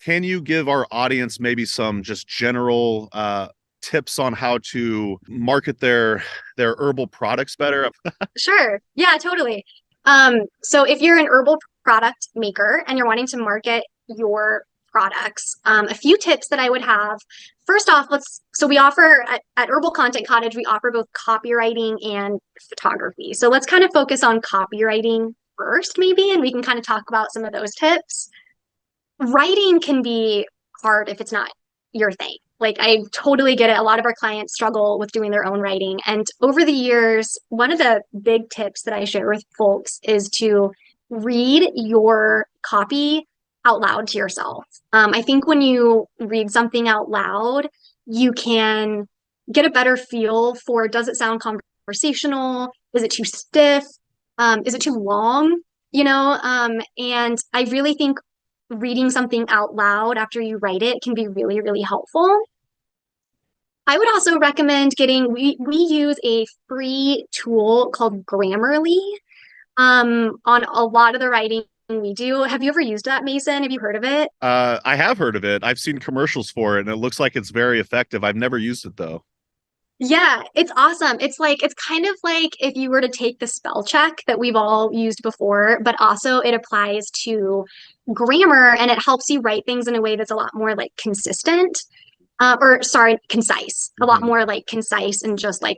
Can you give our audience maybe some just general tips on how to market their herbal products better? Sure. Yeah, totally. So if you're an herbal product maker and you're wanting to market your products, a few tips that I would have. First off, so we offer at Herbal Content Cottage, we offer both copywriting and photography. So let's kind of focus on copywriting first, maybe, and we can kind of talk about some of those tips. Writing can be hard if it's not your thing. Like, I totally get it. A lot of our clients struggle with doing their own writing. And over the years, one of the big tips that I share with folks is to read your copy out loud to yourself. I think when you read something out loud, you can get a better feel for, does it sound conversational? Is it too stiff? Is it too long? And I really think reading something out loud after you write it can be really, really helpful. I would also recommend we use a free tool called Grammarly on a lot of the writing we do. Have you ever used that, Mason? Have you heard of it? I have heard of it. I've seen commercials for it, and it looks like it's very effective. I've never used it though. Yeah, it's awesome. It's kind of like if you were to take the spell check that we've all used before, but also it applies to grammar and it helps you write things in a way that's a lot more like consistent. Concise, a lot Mhm. more like concise and just like,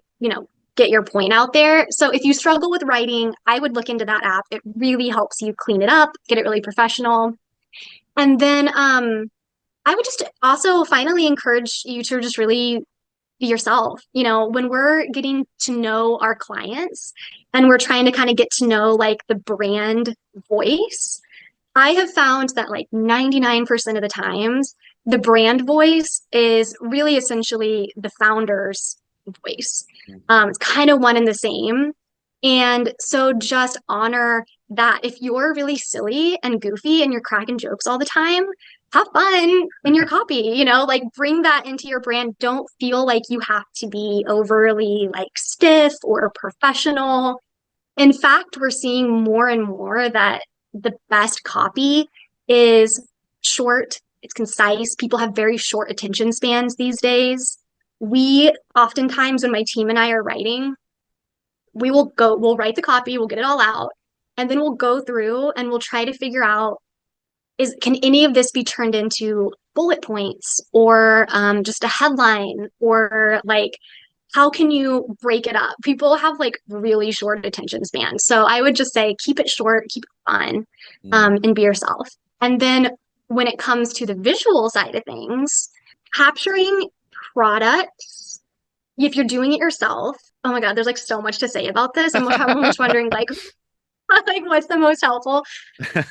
get your point out there. So if you struggle with writing, I would look into that app. It really helps you clean it up, get it really professional. And then I would just also finally encourage you to just really be yourself. When we're getting to know our clients and we're trying to kind of get to know like the brand voice, I have found that like 99% of the times, the brand voice is really essentially the founder's voice. It's kind of one and the same. And so just honor that. If you're really silly and goofy and you're cracking jokes all the time, have fun in your copy, like bring that into your brand. Don't feel like you have to be overly like stiff or professional. In fact, we're seeing more and more that the best copy is short, it's concise. People have very short attention spans these days. We oftentimes, when my team and I are writing, we'll write the copy, we'll get it all out, and then we'll go through and we'll try to figure out can any of this be turned into bullet points or just a headline or like how can you break it up? People have like really short attention spans. So I would just say keep it short, keep it fun, Mm. and be yourself. And then when it comes to the visual side of things, capturing products, if you're doing it yourself, oh my God, there's like so much to say about this. I'm almost wondering like, like what's the most helpful?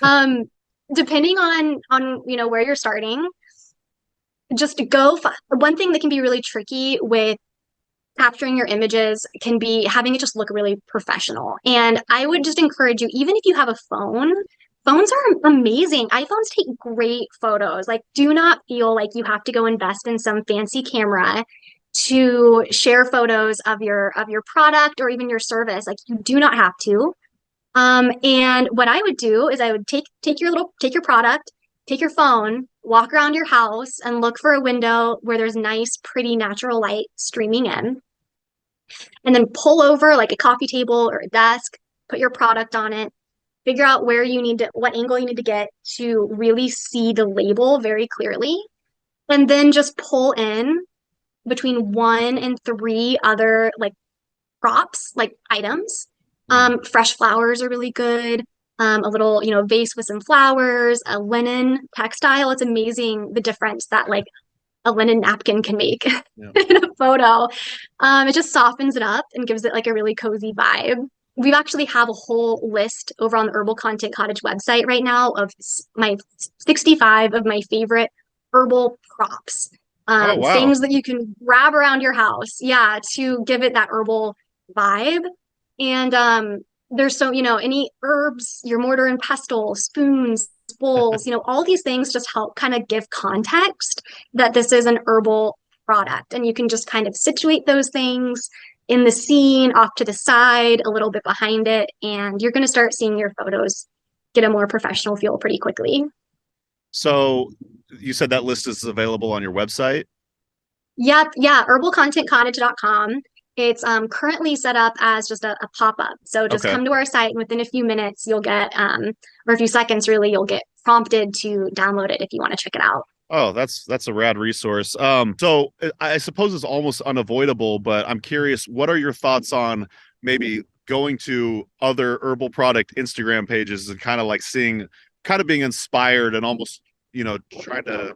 Um, Depending on where you're starting, just one thing that can be really tricky with capturing your images can be having it just look really professional. And I would just encourage you, even if you have a phone, phones are amazing. iPhones take great photos. Like, do not feel like you have to go invest in some fancy camera to share photos of your product or even your service. Like, you do not have to. And what I would do is I would take your product, take your phone, walk around your house and look for a window where there's nice, pretty natural light streaming in. And then pull over like a coffee table or a desk, put your product on it, figure out what angle you need to get to really see the label very clearly. And then just pull in between one and three other like props, like items. Mm. Fresh flowers are really good. A little, vase with some flowers, a linen textile. It's amazing the difference that like a linen napkin can make Yeah. in a photo. It just softens it up and gives it like a really cozy vibe. We actually have a whole list over on the Herbal Content Cottage website right now of my 65 of my favorite herbal props. Oh, wow. Things that you can grab around your house, yeah, to give it that herbal vibe. And there's any herbs, your mortar and pestle, spoons, bowls, all these things just help kind of give context that this is an herbal product. And you can just kind of situate those things in the scene, off to the side, a little bit behind it, and you're going to start seeing your photos get a more professional feel pretty quickly. So you said that list is available on your website? Yep, yeah, herbalcontentcottage.com. It's currently set up as just a pop-up. So just Okay. come to our site and within a few minutes you'll get or a few seconds really, you'll get prompted to download it if you want to check it out. Oh, that's a rad resource. So I suppose it's almost unavoidable, but I'm curious, what are your thoughts on maybe going to other herbal product Instagram pages and kind of like seeing, kind of being inspired and almost, trying to,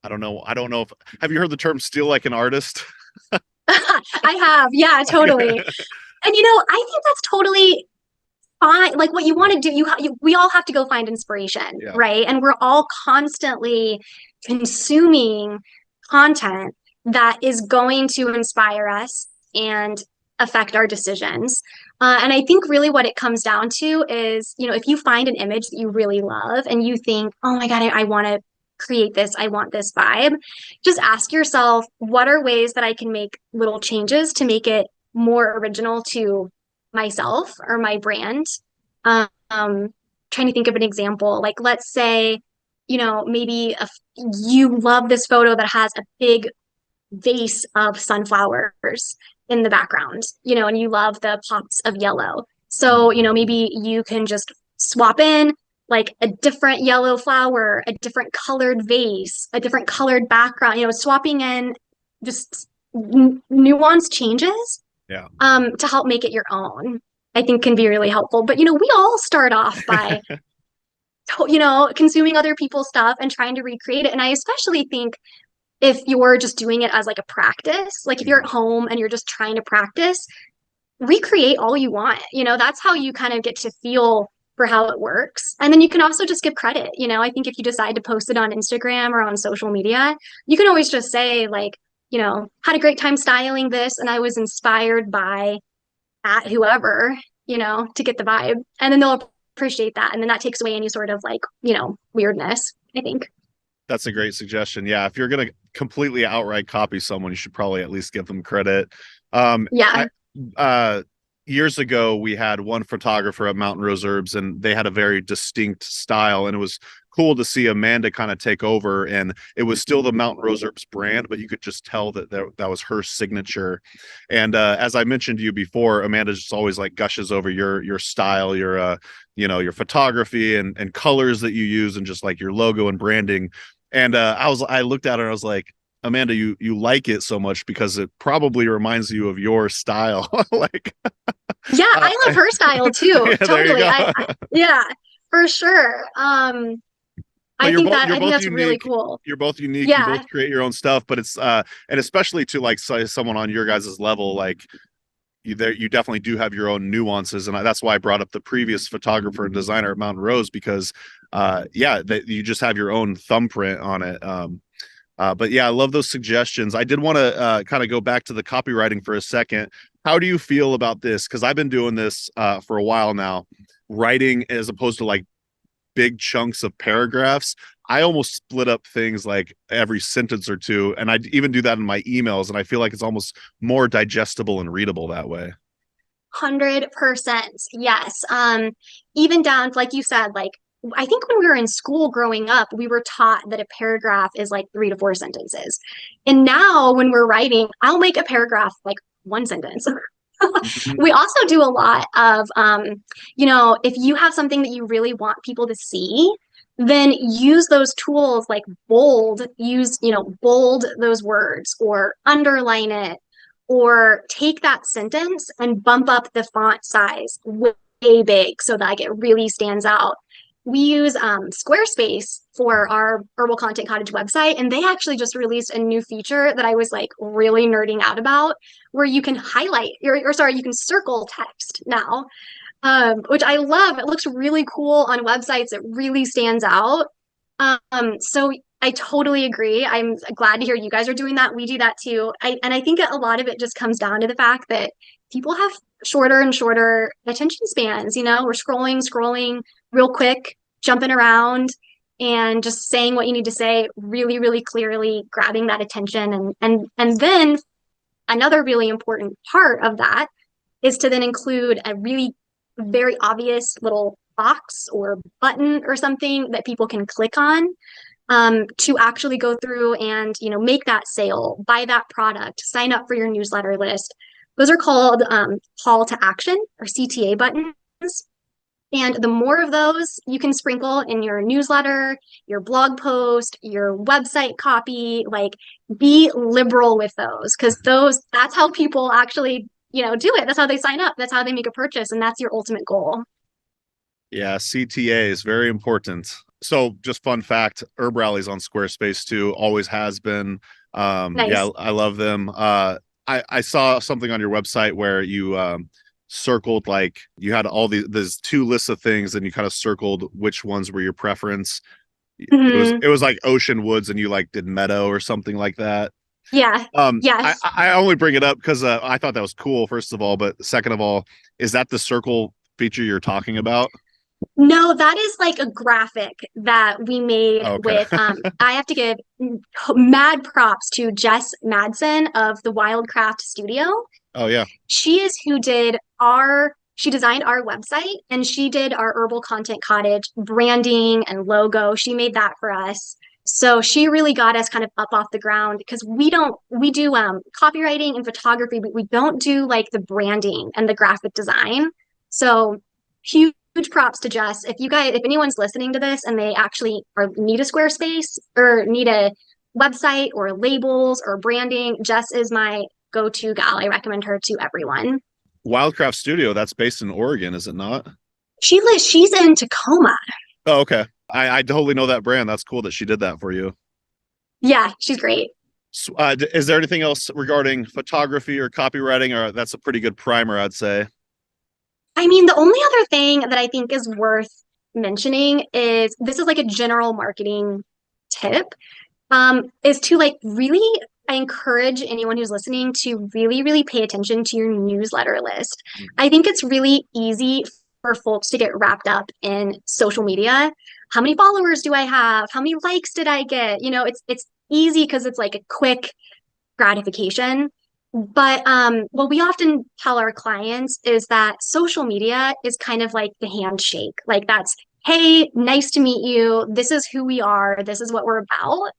I don't know if, have you heard the term steal like an artist? I have, yeah, totally. And I think that's totally fine. Like what you want to do, we all have to go find inspiration, Yeah. right? And we're all constantly consuming content that is going to inspire us and affect our decisions. And I think really what it comes down to is, if you find an image that you really love and you think, oh my God, I want to create this, I want this vibe, just ask yourself, what are ways that I can make little changes to make it more original to myself or my brand? Trying to think of an example, like let's say, maybe you love this photo that has a big vase of sunflowers in the background, and you love the pops of yellow. So, maybe you can just swap in like a different yellow flower, a different colored vase, a different colored background, swapping in just nuance changes Yeah. to help make it your own, I think can be really helpful. But, we all start off by, consuming other people's stuff and trying to recreate it. And I especially think if you're just doing it as like a practice, like if you're at home and you're just trying to practice, recreate all you want. That's how you kind of get to feel for how it works. And then you can also just give credit. I think if you decide to post it on Instagram or on social media, you can always just say like, had a great time styling this and I was inspired by at whoever, to get the vibe. And then they'll appreciate that. And then that takes away any sort of like, weirdness, I think. That's a great suggestion. Yeah, if you're gonna completely outright copy someone, you should probably at least give them credit. Yeah. Years ago, we had one photographer at Mountain Rose Herbs, and they had a very distinct style, and it was cool to see Amanda kind of take over. And it was still the Mountain Rose Herbs brand, but you could just tell that was her signature. And as I mentioned to you before, Amanda just always like gushes over your style, your photography and colors that you use, and just like your logo and branding. And I looked at her and I was like, Amanda, you like it so much because it probably reminds you of your style. Like, yeah, I love her style too. Yeah, totally. Yeah, for sure. But I think that's really cool. You're both unique. You Yeah. both create your own stuff, but it's and especially to like say someone on your guys' level, like you definitely do have your own nuances, and that's why I brought up the previous photographer and designer at Mountain Rose, because that you just have your own thumbprint on it. But yeah, I love those suggestions. I did want to kind of go back to the copywriting for a second. How do you feel about this? Because I've been doing this for a while now, writing as opposed to like big chunks of paragraphs. I almost split up things like every sentence or two, and I even do that in my emails, and I feel like it's almost more digestible and readable that way. 100%. Yes. Even down, like you said, like I think when we were in school growing up, we were taught that a paragraph is like 3 to 4 sentences. And now when we're writing, I'll make a paragraph like one sentence. We also do a lot of, if you have something that you really want people to see, then use those tools like bold, bold those words or underline it, or take that sentence and bump up the font size way big so that like, it really stands out. We use Squarespace for our Herbal Content Cottage website, and they actually just released a new feature that I was like really nerding out about, where you can highlight you can circle text now, which I love. It looks really cool on websites. It really stands out. So I totally agree. I'm glad to hear you guys are doing that. We do that too. And I think a lot of it just comes down to the fact that people have shorter and shorter attention spans. We're scrolling real quick, jumping around, and just saying what you need to say really, really clearly, grabbing that attention. And then another really important part of that is to then include a really very obvious little box or button or something that people can click on. to actually go through and, make that sale, buy that product, sign up for your newsletter list. Those are called call to action or CTA buttons. And the more of those you can sprinkle in your newsletter, your blog post, your website copy, like be liberal with those because that's how people actually, do it. That's how they sign up. That's how they make a purchase. And that's your ultimate goal. Yeah, CTA is very important. So just fun fact, HerbRally's on Squarespace too, always has been. Yeah, Nice. I love them. I saw something on your website where you circled like you had all these two lists of things and you kind of circled which ones were your preference. Hmm. It was like ocean woods and you like did meadow or something like that. Yeah. I Yes. I only bring it up because I thought that was cool, first of all, but second of all, is that the circle feature you're talking about? No, that is like a graphic that we made Okay. with I have to give mad props to Jess Madsen of the Wildcraft Studio. Oh yeah. She is who she designed our website and she did our Herbal Content Cottage branding and logo. She made that for us. So she really got us kind of up off the ground because we do copywriting and photography, but we don't do like the branding and the graphic design. So huge props to Jess. If anyone's listening to this and they actually need a Squarespace or need a website or labels or branding, Jess is my go-to gal. I recommend her to everyone. Wildcraft Studio, that's based in Oregon, is it not? She's in Tacoma. Oh, okay. I totally know that brand. That's cool that she did that for you. Yeah, she's great. So, is there anything else regarding photography or copywriting, or that's a pretty good primer, I'd say? I mean, the only other thing that I think is worth mentioning is this is like a general marketing tip, is to like really I encourage anyone who's listening to really, really pay attention to your newsletter list. I think it's really easy for folks to get wrapped up in social media. How many followers do I have? How many likes did I get? It's easy because it's like a quick gratification. But what we often tell our clients is that social media is kind of like the handshake. Like that's, hey, nice to meet you. This is who we are. This is what we're about.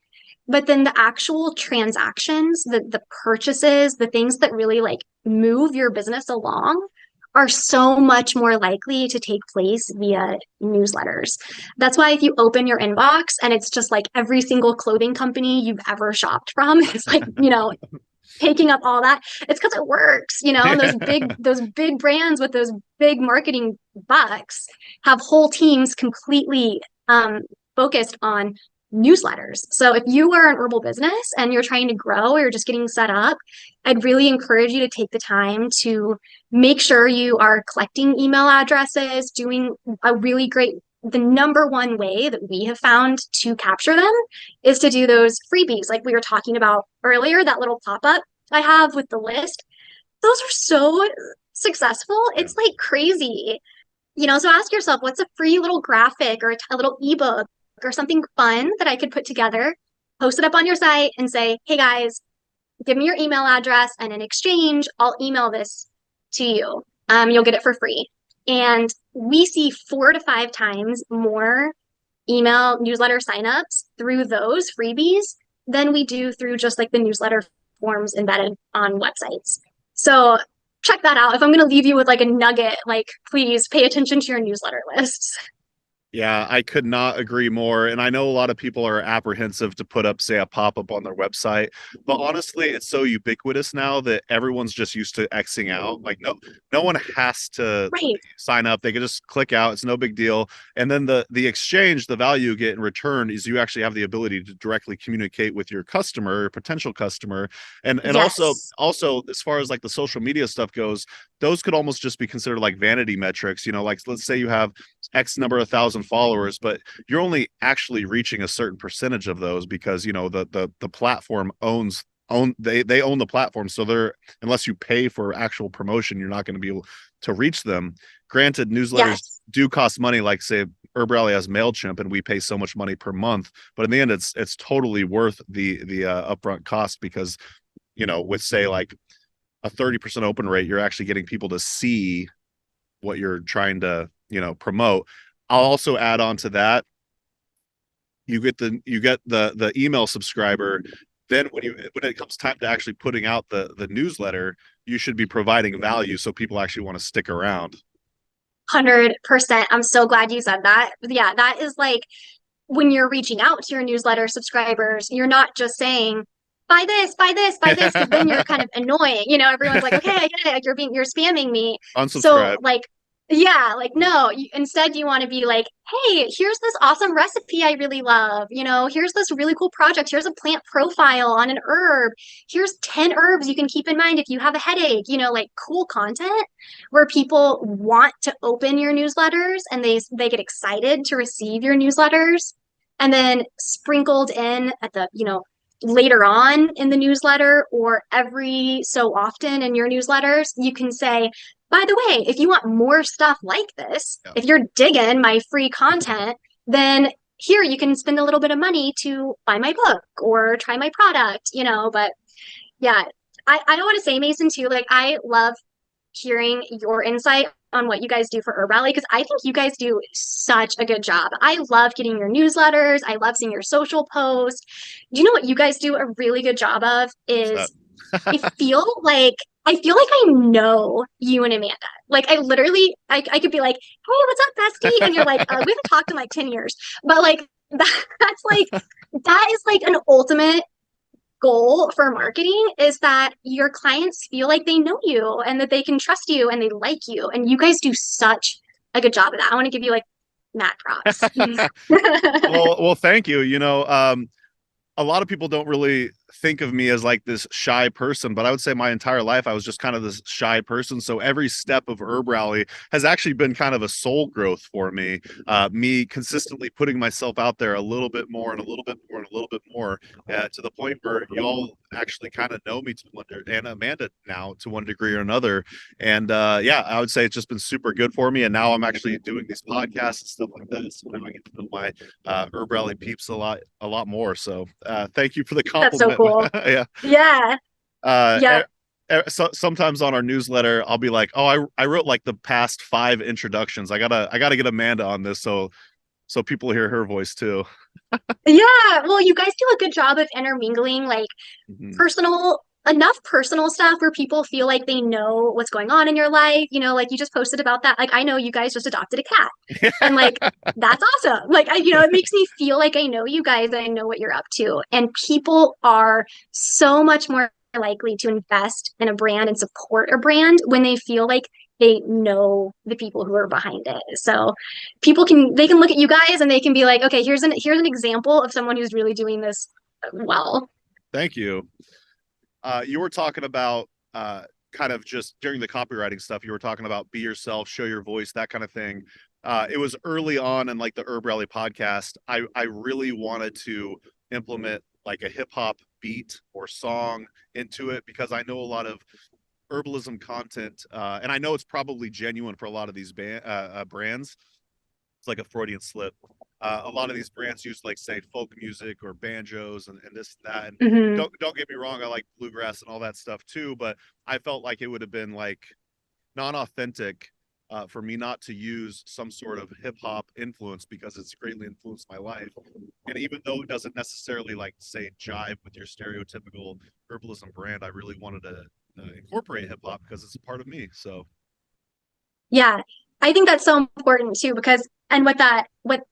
But then the actual transactions, the purchases, the things that really like move your business along are so much more likely to take place via newsletters. That's why if you open your inbox and it's just like every single clothing company you've ever shopped from, it's like, taking up all that, it's because it works, and those big brands with those big marketing bucks have whole teams completely focused on newsletters. So if you are an herbal business and you're trying to grow or you're just getting set up, I'd really encourage you to take the time to make sure you are collecting email addresses, doing a really great the number one way that we have found to capture them is to do those freebies like we were talking about earlier, that little pop-up I have with the list. Those are so successful. Yeah. It's like crazy. So ask yourself, what's a free little graphic or a little ebook or something fun that I could put together, post it up on your site and say, hey guys, give me your email address. And in exchange, I'll email this to you. You'll get it for free. And we see 4 to 5 times more email newsletter signups through those freebies than we do through just like the newsletter forms embedded on websites. So check that out. If I'm going to leave you with like a nugget, like please pay attention to your newsletter lists. Yeah, I could not agree more. And I know a lot of people are apprehensive to put up, say, a pop-up on their website. But honestly, it's so ubiquitous now that everyone's just used to Xing out. Like no one has to Right. sign up. They can just click out. It's no big deal. And then the exchange, the value you get in return is you actually have the ability to directly communicate with your customer or potential customer. And Yes. also as far as like the social media stuff goes, those could almost just be considered like vanity metrics. Like let's say you have X number of thousand followers, but you're only actually reaching a certain percentage of those because the platform they own the platform. So they're unless you pay for actual promotion, you're not going to be able to reach them. Granted, newsletters Yes. do cost money, like say HerbRally has MailChimp and we pay so much money per month, but in the end it's totally worth the upfront cost because with say like a 30% open rate, you're actually getting people to see what you're trying to promote. I'll also add on to that, you get the email subscriber. Then when it comes time to actually putting out the newsletter, you should be providing value so people actually want to stick around. 100%. I'm so glad you said that. Yeah, that is like when you're reaching out to your newsletter subscribers, you're not just saying, buy this, buy this, buy this, because then you're kind of annoying. Everyone's like, okay, I get it. Like you're spamming me. So Unsubscribe. like, yeah, like no, instead you want to be like, hey, here's this awesome recipe I really love. Here's this really cool project. Here's a plant profile on an herb. Here's 10 herbs you can keep in mind if you have a headache, like cool content where people want to open your newsletters and they get excited to receive your newsletters. And then sprinkled in at the, later on in the newsletter or every so often in your newsletters, you can say, by the way, if you want more stuff like this, if you're digging my free content, then here you can spend a little bit of money to buy my book or try my product, but yeah, I want to say, Mason, too, like I love hearing your insight on what you guys do for HerbRally because I think you guys do such a good job. I love getting your newsletters. I love seeing your social posts. Do you know what you guys do a really good job of is I feel like I know you and Amanda. Like I literally, I could be like, hey, what's up, bestie? And you're like, we haven't talked in like 10 years. But like that is like an ultimate goal for marketing is that your clients feel like they know you and that they can trust you and they like you. And you guys do such a good job of that. I want to give you like mad props. well, thank you. A lot of people don't really think of me as like this shy person, but I would say my entire life I was just kind of this shy person. So every step of HerbRally has actually been kind of a soul growth for me. Me consistently putting myself out there a little bit more and a little bit more and a little bit more to the point where y'all actually kind of know me to one degree, and Amanda now to one degree or another. And yeah, I would say it's just been super good for me. And now I'm actually doing these podcasts and stuff like that. So now I get to know my HerbRally peeps a lot more. So thank you for the compliment. That's so cool. Yeah. So sometimes on our newsletter, I'll be like, oh, I wrote like the past 5 introductions. I gotta get Amanda on this so people hear her voice too. Yeah. Well, you guys do a good job of intermingling like enough personal stuff where people feel like they know what's going on in your life. Like you just posted about that. Like I know you guys just adopted a cat and like that's awesome. Like it makes me feel like I know you guys and I know what you're up to. And people are so much more likely to invest in a brand and support a brand when they feel like they know the people who are behind it. So people can look at you guys and they can be like, okay, here's an example of someone who's really doing this well. Thank you. You were talking about kind of just during the copywriting stuff, you were talking about be yourself, show your voice, that kind of thing. It was early on in like the HerbRally podcast. I really wanted to implement like a hip hop beat or song into it because I know a lot of herbalism content, and I know it's probably genuine for a lot of these brands. It's like a Freudian slip. A lot of these brands use like say folk music or banjos and this and that. And don't get me wrong, I like bluegrass and all that stuff too, but I felt like it would have been like non-authentic for me not to use some sort of hip hop influence because it's greatly influenced my life. And even though it doesn't necessarily like say jive with your stereotypical herbalism brand, I really wanted to incorporate hip hop because it's a part of me. So yeah, I think that's so important too, because and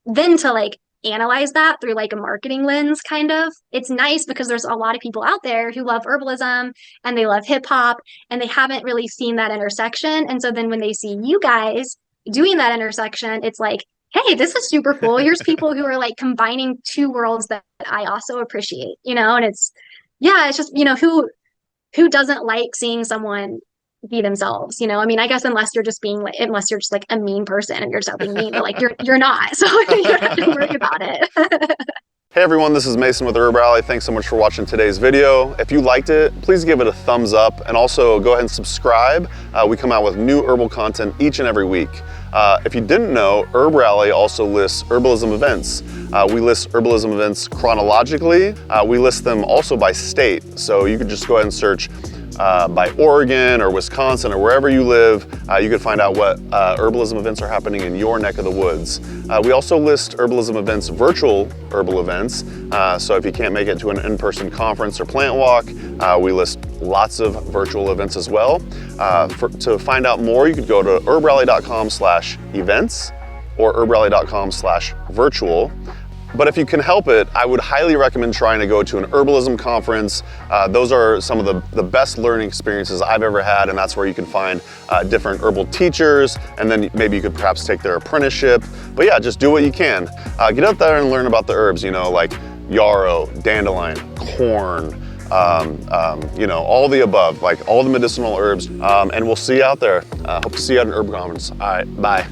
then to like analyze that through like a marketing lens, kind of, it's nice because there's a lot of people out there who love herbalism and they love hip hop and they haven't really seen that intersection. And so then when they see you guys doing that intersection, it's like, hey, this is super cool. Here's people who are like combining 2 worlds that I also appreciate, and it's just, who doesn't like seeing someone be themselves, I mean, I guess unless you're just like a mean person and you're just out being mean, but like you're not, so you don't have to worry about it. Hey everyone, this is Mason with HerbRally. Thanks so much for watching today's video. If you liked it, please give it a thumbs up and also go ahead and subscribe. We come out with new herbal content each and every week. If you didn't know, HerbRally also lists herbalism events. We list herbalism events chronologically. We list them also by state. So you can just go ahead and search by Oregon or Wisconsin or wherever you live, you can find out what herbalism events are happening in your neck of the woods. We also list herbalism events, virtual herbal events. So if you can't make it to an in-person conference or plant walk, we list lots of virtual events as well. To find out more, you could go to herbrally.com/events or herbrally.com/virtual. But if you can help it, I would highly recommend trying to go to an herbalism conference. Those are some of the best learning experiences I've ever had, and that's where you can find different herbal teachers, and then maybe you could perhaps take their apprenticeship. But yeah, just do what you can. Get out there and learn about the herbs, you know, like yarrow, dandelion, corn, you know, all the above, like all the medicinal herbs, and we'll see you out there. Hope to see you at an herb conference. All right, bye.